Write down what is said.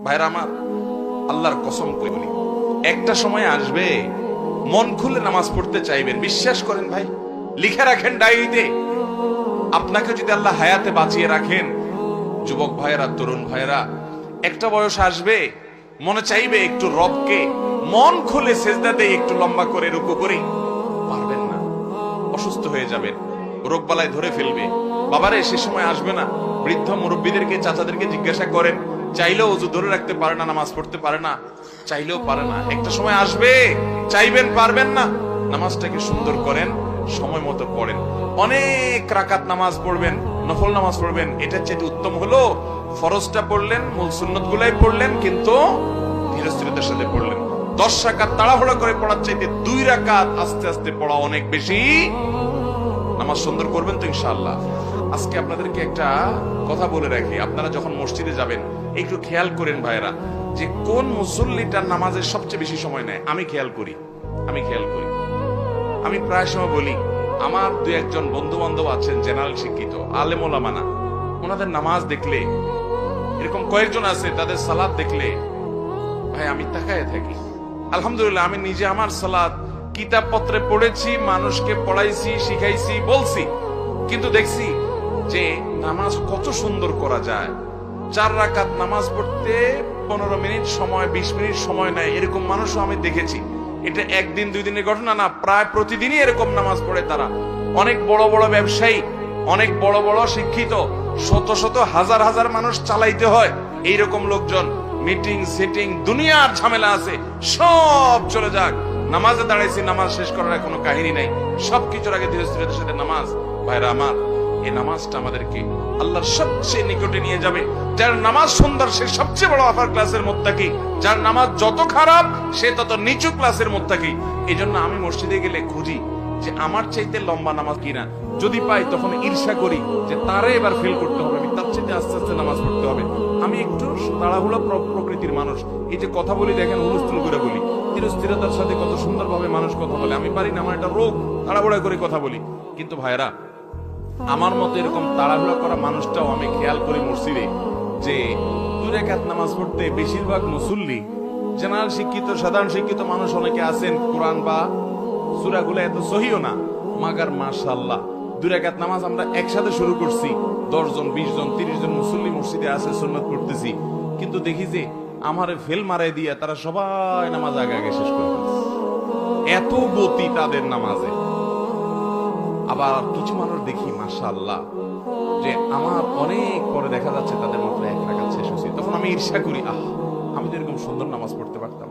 ভাইরা আমার, আল্লাহর কসম করে বলি, একটা সময় আসবে মন খুলে নামাজ পড়তে চাইবেন। বিশ্বাস করেন ভাই, লিখে রাখেন ডায়েরিতে। আপনাকে যদি আল্লাহ হায়াতে বাঁচিয়ে রাখেন, যুবক ভাইয়েরা, তরুণ ভাইয়েরা, একটা বয়স আসবে মনে চাইবে একটু রবকে মন খুলে সেজদা দিয়ে একটু লম্বা করে রুকু করি, পারবেন না, অসুস্থ হয়ে যাবেন, রোগবালায় ধরে ফেলবে। বাবারে, সে সময় আসবে না? বৃদ্ধ মুরব্বীদেরকে, চাচাদেরকে জিজ্ঞাসা করেন, চাইলেও ওযু ধরে রাখতে পারে না, নামাজ পড়তে পারে না, চাইলেও পারে না। একটা সময় আসবে চাইবেন, পারবেন না। নামাজটাকে সুন্দর করেন, সময় মতো পড়েন। অনেক রাকাত নামাজ পড়বেন, নফল নামাজ পড়বেন। এটার চেয়ে উত্তম হলো ফরজটা পড়লেন, মূল সুন্নত গুলাই পড়লেন, কিন্তু ধীরস্থিরতার সাথে পড়লেন। 10 রাকাত তাড়াহুড়া করে পড়ার চাইতে 2 রাকাত আস্তে আস্তে পড়া অনেক বেশি। নামাজ সুন্দর করবেন তো ইনশাআল্লাহ। আজকে আপনাদেরকে একটা কথা বলে রাখি, আপনারা যখন মসজিদে যাবেন একটু খেয়াল করেন ভাইরা, যে কোন মুসল্লিটার নামাজের সবচেয়ে বেশি সময় নেয়। আমি খেয়াল করি। আমি প্রায় সময় বলি, আমার 2-1 বন্ধু বান্ধব আছেন জেনারেল শিক্ষিত, আলেম ওলামা না, ওনাদের নামাজ দেখলে, এরকম কয়েকজন আছে তাদের সালাত দেখলে ভাই আমি তাকায় থাকি। আলহামদুলিল্লাহ, আমি নিজে আমার সালাত কিতাব পত্রে পড়েছি, মানুষকে পড়াইছি, শিখাইছি, বলছি, কিন্তু দেখছি যে নামাজ কত সুন্দর করা যায়। 4 রাকাত নামাজ পড়তে 15 মিনিট সময়, 20 মিনিট সময় নেয়, এরকম মানুষও আমি দেখেছি। এটা 1 দিন 2 দিনের ঘটনা না, প্রায় প্রতিদিনই এরকম নামাজ পড়ে তারা। অনেক বড় বড় ব্যবসায়ী, অনেক বড় বড় শিক্ষিত, শত শত হাজার হাজার মানুষ চালাইতে হয়, এইরকম লোকজন, মিটিং সেটিং দুনিয়ার ঝামেলা আছে, সব চলে যাক, নামাজে দাঁড়াইছি, নামাজ শেষ করার কোনো কাহিনী নাই, সবকিছুর আগে ধীরস্থিরতার সাথে নামাজ। ভাইরা আমার, এই নামাজটা আমাদেরকে আল্লাহর সবচেয়ে নিকটে নিয়ে যাবে। যার নামাজ সুন্দর সে সবচেয়ে বড় আপার ক্লাসের মুত্তাকি, যার নামাজ যত খারাপ সে তত নিচু ক্লাসের মুত্তাকি। এই জন্য আমি মসজিদে গেলে খুঁজি যে আমার চাইতে লম্বা নামাজ কিনা, যদি পাই তখন ঈর্ষা করি যে তারে এবার ফেল করতে হবে, আমি তার চাইতে আস্তে আস্তে নামাজ পড়তে হবে। আমি একটু তাড়াহুড়া প্রকৃতির মানুষ, এই যে কথা বলি দেখেন হুলস্থুল করে বলি, ধীরস্থিরতার সাথে কত সুন্দরভাবে মানুষ কথা বলে, আমি পারি না, আমার একটা রোগ, তাড়াহুড়া করে কথা বলি। কিন্তু ভাইরা, আমার মতো এরকম তাড়াহুড়া করা মানুষটাও আমি খেয়াল করি মসজিদে, যে 2 রাকাত নামাজ পড়তে বেশিরভাগ মুসল্লি, জেনারেল শিক্ষিত, সাধারণ শিক্ষিত মানুষ অনেকে আছেন, কোরআন বা সূরাগুলো এত সহিও না, মাগার মাশাআল্লাহ 2 রাকাত নামাজ আমরা একসাথে শুরু করছি, 10 জন, 20 জন, 30 জন মুসল্লি মসজিদে আছে, সুন্নাত পড়তেছি, কিন্তু দেখি যে আমারে ফেল মারাই দিয়া তারা সবাই নামাজ আগে আগে শেষ করে ফেলছে। এত গতি তাদের নামাজে। আবার কিছু মানুষ দেখি মাশাআল্লাহ, যে আমার অনেক পরে দেখা যাচ্ছে তাদের মাত্র 1 রাকাত শেষ হয়েছে, তখন আমি ঈর্ষা করি, আমি তো এরকম সুন্দর নামাজ পড়তে পারতাম।